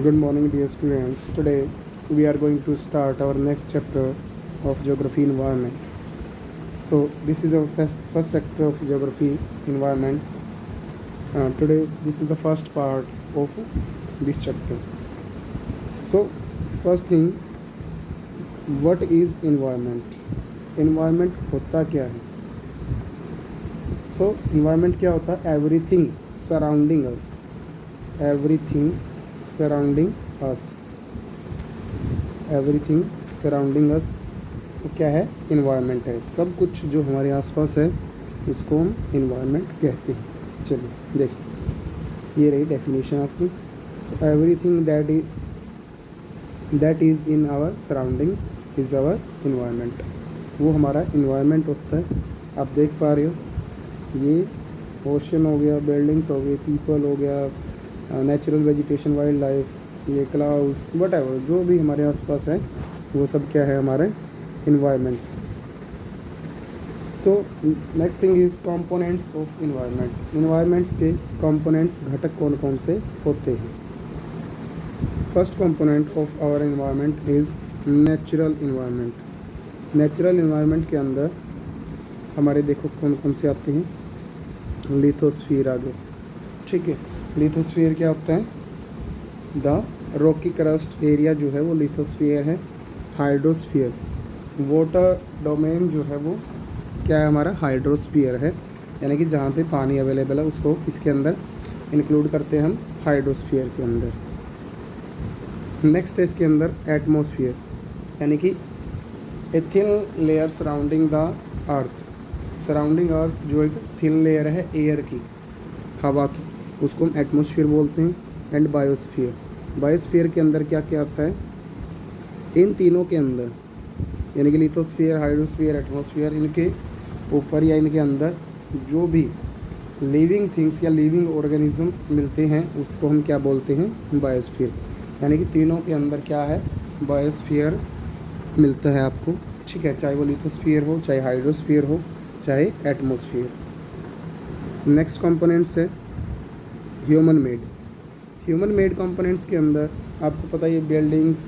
Good morning, dear students. Today we are going to start our next chapter of Geography Environment. So this is our first chapter of Geography Environment. Today this is the first part of this chapter. So first thing, what is environment? Environment होता क्या है? So environment क्या होता है? Everything surrounding us. Everything surrounding us. Everything surrounding us वो क्या है? Environment है। सब कुछ जो हमारे आसपास है उसको हम इन्वायरमेंट कहते हैं। चलिए देखिए, ये रही डेफिनेशन आपकी। So everything that is in our surrounding is our environment. वो हमारा इन्वायरमेंट होता है। आप देख पा रहे हो, ये ओशन हो गया, बिल्डिंग्स हो गई, पीपल हो गया, नेचुरल वेजिटेशन, वाइल्ड लाइफ, ये क्लाउड्स, वटएवर जो भी हमारे आसपास है वो सब क्या है? हमारे environment. So next thing is components of environment. Environments के कंपोनेंट्स, घटक कौन कौन से होते हैं? First component of our environment is natural environment. Natural environment के अंदर हमारे देखो कौन कौन से आते हैं। लिथोस्फीयर आ गए, ठीक है। लिथोस्फीयर क्या होता है? द रॉकी क्रस्ट एरिया जो है वो लिथोस्फीयर है। हाइड्रोस्फीयर, वाटर डोमेन जो है वो क्या है? हमारा हाइड्रोस्फीयर है, यानी कि जहाँ पे पानी अवेलेबल है उसको इसके अंदर इंक्लूड करते हैं हम हाइड्रोस्फीयर के अंदर। नेक्स्ट है इसके अंदर एटमॉस्फेयर, यानी कि a thin layer surrounding the earth. Surrounding earth जो एक थिन लेयर है एयर की, हवा की, उसको हम एटमॉस्फेयर बोलते हैं। एंड बायोस्फीयर, बायोस्फीयर के अंदर क्या क्या आता है? इन तीनों के अंदर, यानी कि लिथोस्फीयर, हाइड्रोस्फीयर, एटमॉस्फेयर, इनके ऊपर या इनके अंदर जो भी लिविंग थिंग्स या लिविंग ऑर्गेनिज्म मिलते हैं उसको हम क्या बोलते हैं? बायोस्फीयर। यानी कि तीनों के अंदर क्या है? बायोस्फीयर मिलता है आपको, ठीक है। चाहे वो लिथोस्फीयर हो, चाहे हाइड्रोस्फीयर हो, चाहे एटमॉस्फेयर। नेक्स्ट कंपोनेंट्स है human made. Human made components के अंदर आपको पता है buildings,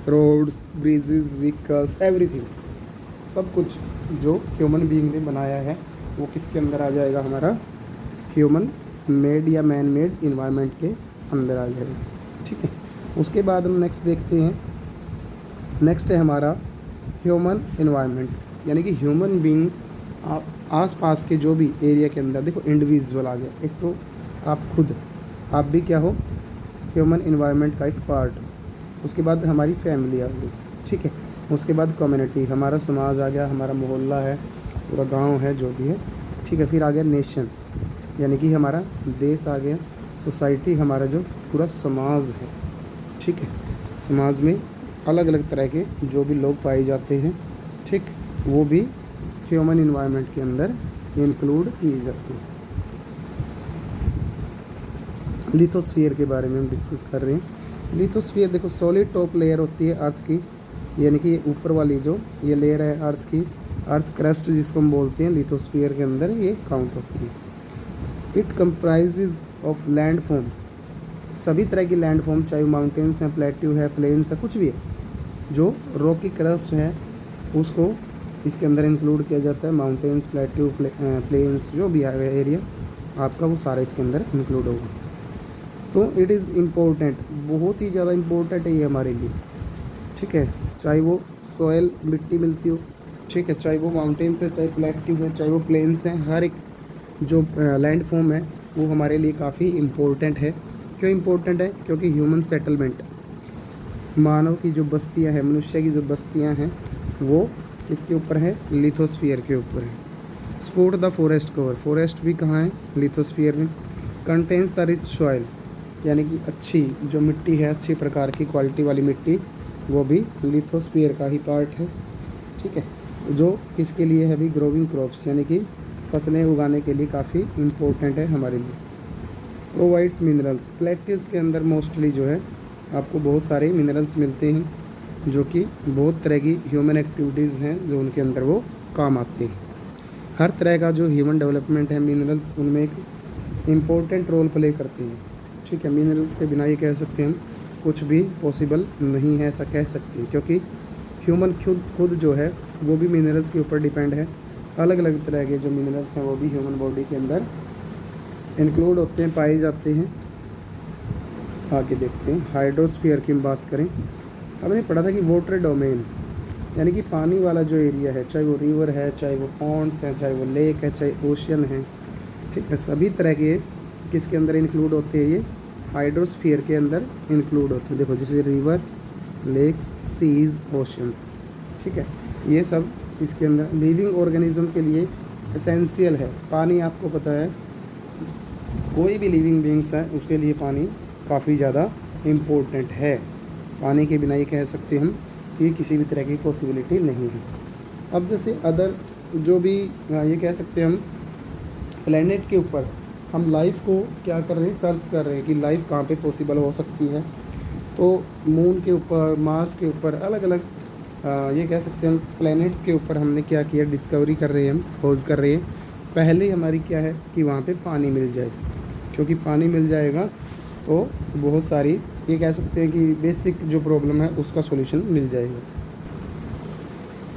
roads, bridges, vehicles, everything, सब कुछ जो ह्यूमन बीइंग ने बनाया है वो किसके अंदर आ जाएगा? हमारा ह्यूमन मेड या मैन मेड इन्वायरमेंट के अंदर आ जाएगा, ठीक है। उसके बाद हम नेक्स्ट देखते हैं। नेक्स्ट है हमारा ह्यूमन इन्वायरमेंट, यानी कि ह्यूमन बीइंग आस पास के जो भी एरिया के अंदर, देखो इंडिविजुअल आ गया। एक तो आप खुद, आप भी क्या हो? ह्यूमन इन्वायरमेंट का एक पार्ट। उसके बाद हमारी फैमिली आ गई, ठीक है। उसके बाद कम्युनिटी, हमारा समाज आ गया, हमारा मोहल्ला है, पूरा गांव है, जो भी है, ठीक है। फिर आ गया नेशन, यानी कि हमारा देश आ गया। सोसाइटी, हमारा जो पूरा समाज है, ठीक है। समाज में अलग अलग तरह के जो भी लोग पाए जाते हैं, ठीक, वो भी ह्यूमन इन्वायरमेंट के अंदर इंक्लूड किए जाते हैं। लिथोस्फीयर के बारे में हम डिस्कस कर रहे हैं। लिथोस्फीयर देखो, सॉलिड टॉप लेयर होती है अर्थ की, यानी कि ऊपर वाली जो ये लेयर है अर्थ की, अर्थ क्रस्ट जिसको हम बोलते हैं, लिथोस्फीयर के अंदर ये काउंट होती है। It comprises of land form, सभी तरह की लैंड फॉर्म, चाहे माउंटेन्स हैं, प्लेट्यू है, प्लेन्स है, कुछ भी है, जो रॉकी क्रस्ट है उसको इसके अंदर इंक्लूड किया जाता है। माउंटेन्स, प्लेट्यू, प्लेन्स, जो भी है एरिया आपका, वो सारा इसके अंदर इंक्लूड होगा। तो इट इज़ इम्पोर्टेंट, बहुत ही ज़्यादा इम्पोर्टेंट है ये हमारे लिए, ठीक है। चाहे वो सॉयल मिट्टी मिलती हो, ठीक है, चाहे वो माउंटेन्स है, चाहे प्लेट्यू है, चाहे वो प्लेन्स हैं, हर एक जो लैंड फॉर्म है वो हमारे लिए काफ़ी इम्पोर्टेंट है। क्यों इम्पोर्टेंट है? क्योंकि ह्यूमन सेटलमेंट, मानव की जो बस्तियां हैं, मनुष्य की जो बस्तियां हैं, वो इसके ऊपर है? लिथोस्फीयर के ऊपर है। Support the forest cover, forest भी कहाँ है? लिथोस्फीयर में। कंटेन्स द रिच सॉइल, यानी कि अच्छी जो मिट्टी है, अच्छी प्रकार की क्वालिटी वाली मिट्टी, वो भी लिथोस्फीयर का ही पार्ट है, ठीक है। जो किसके लिए है? भी ग्रोविंग क्रॉप्स, यानी कि फसलें उगाने के लिए काफ़ी इम्पोर्टेंट है हमारे लिए। प्रोवाइड्स मिनरल्स, प्लेट्यूज के अंदर मोस्टली जो है आपको बहुत सारे मिनरल्स मिलते हैं जो कि बहुत तरह की ह्यूमन एक्टिविटीज़ हैं जो उनके अंदर वो काम आते हैं। हर तरह का जो ह्यूमन डेवलपमेंट है, मिनरल्स उनमें एक इम्पोर्टेंट रोल प्ले करते हैं, ठीक है। मिनरल्स के बिना ये कह सकते हैं हम कुछ भी पॉसिबल नहीं है, ऐसा कह सकते हैं, क्योंकि ह्यूमन खुद जो है वो भी मिनरल्स के ऊपर डिपेंड है। अलग अलग तरह के जो मिनरल्स हैं वो भी ह्यूमन बॉडी के अंदर इंक्लूड होते हैं, पाए जाते हैं। आगे देखते हैं हाइड्रोस्फीयर की हम बात करें। हमने पढ़ा था कि वाटर डोमेन यानी कि पानी वाला जो एरिया है, चाहे वो रिवर है, चाहे वो पॉन्ड्स हैं, चाहे वो लेक है, चाहे ओशियन है, ठीक है, सभी तरह के किसके अंदर इंक्लूड होते हैं, ये हाइड्रोस्फीयर के अंदर इंक्लूड होते हैं। देखो जैसे रिवर, लेक्स, सीज, ओशंस, ठीक है, ये सब इसके अंदर लिविंग ऑर्गेनिज्म के लिए एसेंशियल है। पानी आपको पता है कोई भी लिविंग बींग्स है उसके लिए पानी काफ़ी ज़्यादा इम्पोर्टेंट है। पानी के बिना ये कह सकते हम कि किसी भी तरह की पॉसिबिलिटी नहीं है। अब जैसे अदर जो भी ये कह सकते हैं हम प्लेनेट के ऊपर हम लाइफ को क्या कर रहे हैं, सर्च कर रहे हैं कि लाइफ कहाँ पे पॉसिबल हो सकती है। तो मून के ऊपर, मार्स के ऊपर, अलग अलग ये कह सकते हैं हम प्लैनेट्स के ऊपर हमने क्या किया, डिस्कवरी कर रहे हैं, हम खोज कर रहे हैं। पहले हमारी क्या है कि वहाँ पे पानी मिल जाए, क्योंकि पानी मिल जाएगा तो बहुत सारी ये कह सकते हैं कि बेसिक जो प्रॉब्लम है उसका सॉल्यूशन मिल जाएगा।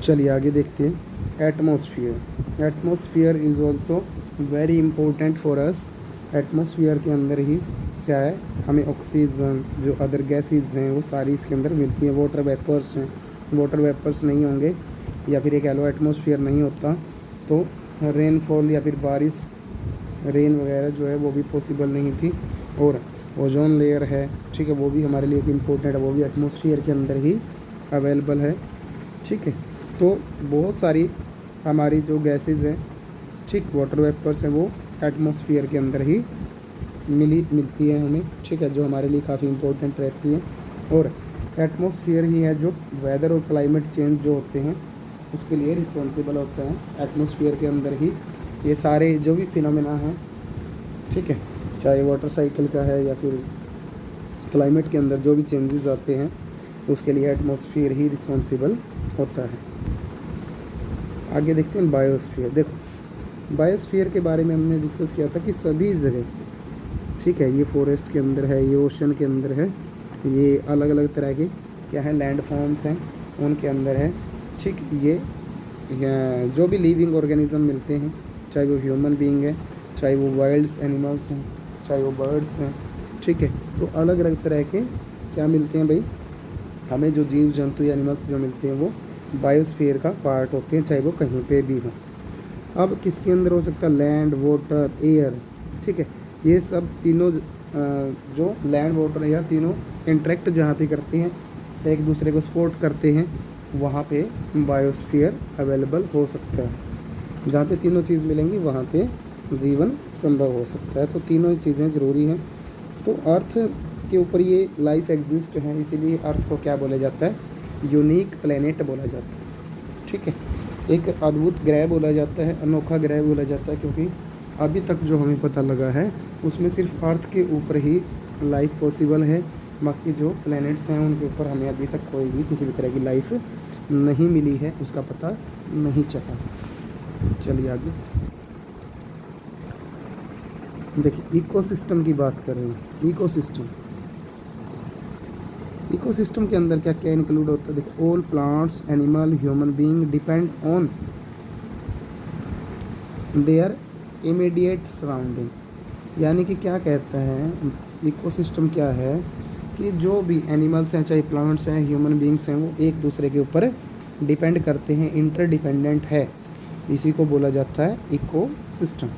चलिए आगे देखते हैं atmosphere. Atmosphere is also very important for us. Atmosphere के अंदर ही क्या है, हमें ऑक्सीजन, जो अदर गैसेज हैं वो सारी इसके अंदर मिलती हैं। वाटर वेपर्स हैं, वाटर वेपर्स नहीं होंगे या फिर ये कह लो एटमॉस्फेयर नहीं होता तो रेनफॉल या फिर बारिश, रेन वगैरह जो है वो भी पॉसिबल नहीं थी। और ओजोन लेयर है, ठीक है, वो भी हमारे लिए एक इम्पोर्टेंट है, वो भी एटमॉस्फेयर के अंदर ही अवेलेबल है, ठीक है। तो बहुत सारी हमारी जो गैसेज हैं, ठीक, वाटर वेपर्स हैं, वो एटमॉस्फेयर के अंदर ही मिलती है हमें, ठीक है, जो हमारे लिए काफ़ी इम्पोर्टेंट रहती है। और एटमॉस्फेयर ही है जो वेदर और क्लाइमेट चेंज जो होते हैं उसके लिए रिस्पॉन्सिबल होता है। एटमॉस्फेयर के अंदर ही ये सारे जो भी फिनोमेना हैं, ठीक है, चाहे वाटर साइकिल का है या फिर क्लाइमेट के अंदर जो भी चेंजेस आते हैं उसके लिए एटमॉस्फेयर ही रिस्पॉन्सिबल होता है। आगे देखते हैं बायोस्फीयर। देखो बायोस्फीयर के बारे में हमने डिस्कस किया था कि सभी जगह, ठीक है, ये फॉरेस्ट के अंदर है, ये ओशन के अंदर है, ये अलग अलग तरह के क्या है लैंड फॉर्म्स हैं उनके अंदर है, ठीक, ये जो भी लिविंग ऑर्गेनिज्म मिलते हैं, चाहे वो ह्यूमन बीइंग है, चाहे वो वाइल्ड्स एनिमल्स हैं, चाहे वो बर्ड्स हैं, ठीक है, तो अलग अलग तरह के क्या मिलते हैं भाई, हमें जो जीव जंतु या एनिमल्स जो मिलते हैं वो बायोस्फीयर का पार्ट होते हैं, चाहे वो कहीं पे भी हो। अब किसके अंदर हो सकता है, लैंड, वाटर, एयर, ठीक है, ये सब तीनों जो लैंड, वाटर, एयर तीनों इंटरेक्ट जहाँ पे करते हैं, एक दूसरे को सपोर्ट करते हैं, वहाँ पे बायोस्फीयर अवेलेबल हो सकता है। जहाँ पे तीनों चीज़ मिलेंगी वहाँ पे जीवन संभव हो सकता है। तो तीनों चीज़ें ज़रूरी हैं। तो अर्थ के ऊपर ये लाइफ एग्जिस्ट है, इसीलिए अर्थ को क्या बोला जाता है, यूनिक प्लेनेट बोला जाता है, ठीक है, एक अद्भुत ग्रह बोला जाता है, अनोखा ग्रह बोला जाता है, क्योंकि अभी तक जो हमें पता लगा है उसमें सिर्फ अर्थ के ऊपर ही लाइफ पॉसिबल है। बाकी जो प्लैनेट्स हैं उनके ऊपर हमें अभी तक कोई भी किसी भी तरह की लाइफ नहीं मिली है, उसका पता नहीं चला। चलिए आगे देखिए इकोसिस्टम की बात कर रहे हैं। इकोसिस्टम के अंदर क्या क्या इंक्लूड होता है, देखो all plants, animal, human being depend on their immediate surrounding. यानी कि क्या कहता है इकोसिस्टम क्या है कि जो भी एनिमल्स हैं, चाहे प्लांट्स हैं, ह्यूमन बीइंग्स हैं, वो एक दूसरे के ऊपर डिपेंड करते हैं, इंटरडिपेंडेंट है, इसी को बोला जाता है इकोसिस्टम।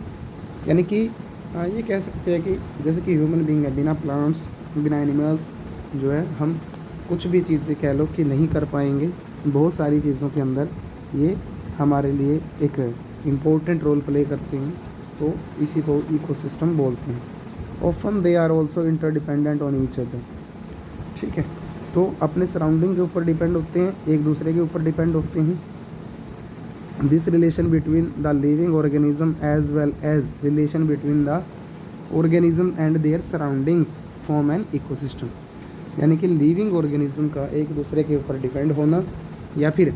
यानी कि ये कह सकते हैं कि जैसे कि ह्यूमन बीइंग है, बिना प्लांट्स, बिना एनिमल्स जो है हम कुछ भी चीज़ें कह लो कि नहीं कर पाएंगे। बहुत सारी चीज़ों के अंदर ये हमारे लिए एक इम्पोर्टेंट रोल प्ले करते हैं, तो इसी को इकोसिस्टम बोलते हैं। Often they are also interdependent on each other, ठीक है, तो अपने सराउंडिंग के ऊपर डिपेंड होते हैं, एक दूसरे के ऊपर डिपेंड होते हैं। This relation between the living organism as well as relation between the organism and their surroundings form an ecosystem. यानी कि लिविंग ऑर्गेनिज्म का एक दूसरे के ऊपर डिपेंड होना या फिर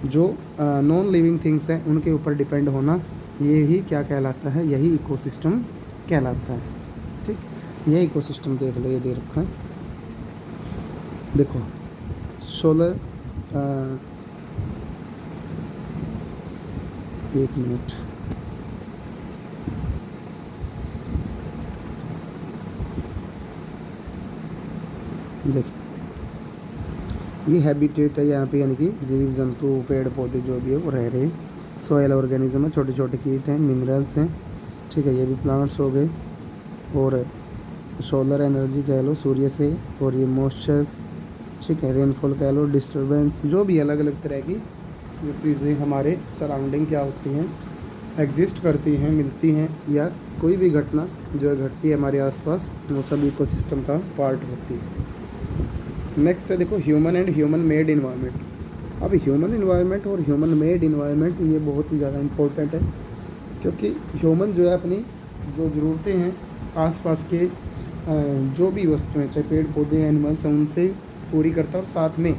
जो नॉन लिविंग थिंग्स हैं उनके ऊपर डिपेंड होना, ये ही क्या कहलाता है, यही इकोसिस्टम कहलाता है, ठीक। ये इकोसिस्टम देख लो, ये दे रखा है। देखो सोलर, 1 मिनट, देखिए ये हैबिटेट है यहाँ पे, यानी कि जीव जंतु पेड़ पौधे जो भी है वो रह रहे हैं। सॉयल ऑर्गेनिज्म है, छोटे छोटे कीट हैं, मिनरल्स हैं, ठीक है, ये भी प्लांट्स हो गए। और सोलर एनर्जी कह लो सूर्य से, और ये मॉइस्चर्स, ठीक है, रेनफॉल कह लो, डिस्टर्बेंस, जो भी अलग अलग तरह की जो चीज़ें हमारे सराउंडिंग क्या होती हैं, एग्जिस्ट करती हैं, मिलती हैं, या कोई भी घटना जो घटती है हमारे आसपास, वो सब इकोसिस्टम का पार्ट होती है। नेक्स्ट है देखो human and human made environment. अब ह्यूमन इन्वायरमेंट और ह्यूमन मेड इन्वायरमेंट ये बहुत ही ज़्यादा इम्पोर्टेंट है, क्योंकि ह्यूमन जो है अपनी जो ज़रूरतें हैं आसपास के जो भी वस्तुएं, चाहे पेड़ पौधे हैं, एनिमल्स हैं, उनसे पूरी करता है। और साथ में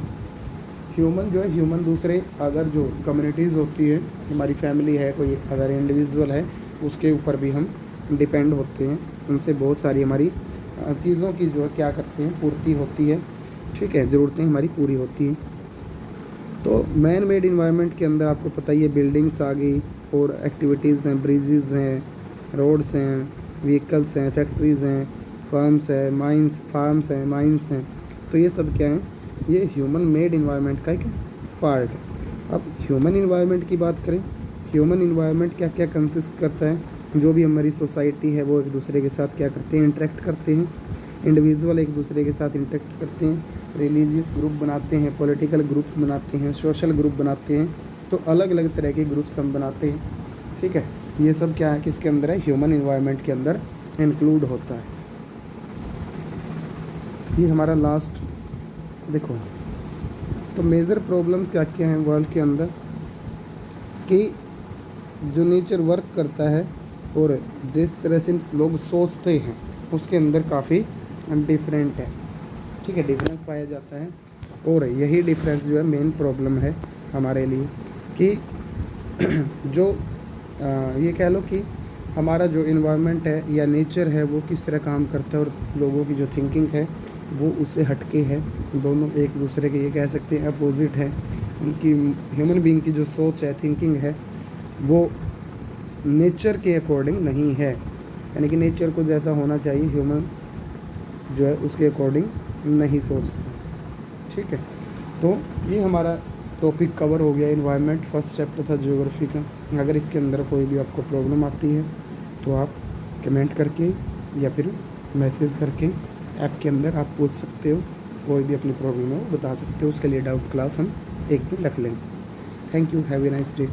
ह्यूमन जो है, ह्यूमन दूसरे अदर जो कम्युनिटीज़ होती है, हमारी फैमिली है, कोई अदर इंडिविजुअल है, उसके ऊपर भी हम डिपेंड होते हैं। उनसे बहुत सारी हमारी चीज़ों की जो है क्या करते हैं, पूर्ति होती है, ठीक है, ज़रूरतें हमारी पूरी होती हैं। तो मैन मेड इन्वायरमेंट के अंदर आपको पता ही है, बिल्डिंग्स आ गई, और एक्टिविटीज़ हैं, ब्रिजेज़ हैं, रोड्स हैं, व्हीकल्स हैं, फैक्ट्रीज़ हैं, फार्म्स हैं, माइंस हैं। तो ये सब क्या है, ये ह्यूमन मेड इन्वायरमेंट का एक पार्ट है। अब ह्यूमन इन्वायरमेंट की बात करें, ह्यूमन इन्वायरमेंट क्या क्या कंसिस्ट करता है, जो भी हमारी सोसाइटी है वो एक दूसरे के साथ क्या करते हैं, इंटरेक्ट करते हैं, इंडिविजुअल एक दूसरे के साथ इंटरेक्ट करते हैं, रिलीजियस ग्रुप बनाते हैं, पॉलिटिकल ग्रुप बनाते हैं, सोशल ग्रुप बनाते हैं, तो अलग अलग तरह के ग्रुप्स हम बनाते हैं, ठीक है। ये सब क्या है, किसके अंदर है, ह्यूमन इन्वायरमेंट के अंदर इंक्लूड होता है। ये हमारा लास्ट देखो, तो मेजर प्रॉब्लम्स क्या क्या हैं वर्ल्ड के अंदर, कि जो नेचर वर्क करता है और जिस तरह से लोग सोचते हैं उसके अंदर काफ़ी डिफरेंट है, ठीक है, डिफरेंस पाया जाता है। और यही डिफरेंस जो है मेन प्रॉब्लम है हमारे लिए, कि जो ये कह लो कि हमारा जो इन्वायरमेंट है या नेचर है वो किस तरह काम करता है, और लोगों की जो थिंकिंग है वो उससे हटके है। दोनों एक दूसरे के ये कह सकते हैं अपोजिट है। उनकी ह्यूमन बीइंग की जो सोच है, थिंकिंग है, वो नेचर के अकॉर्डिंग नहीं है, यानी कि नेचर को जैसा होना चाहिए ह्यूमन जो है उसके अकॉर्डिंग नहीं सोचता, ठीक है। तो ये हमारा टॉपिक कवर हो गया, इन्वायरमेंट, फर्स्ट चैप्टर था ज्योग्राफी का। अगर इसके अंदर कोई भी आपको प्रॉब्लम आती है तो आप कमेंट करके या फिर मैसेज करके ऐप के अंदर आप पूछ सकते हो, कोई भी अपनी प्रॉब्लम हो बता सकते हो। उसके लिए डाउट क्लास हम एक दिन रख लेंगे। Thank you, have a nice day.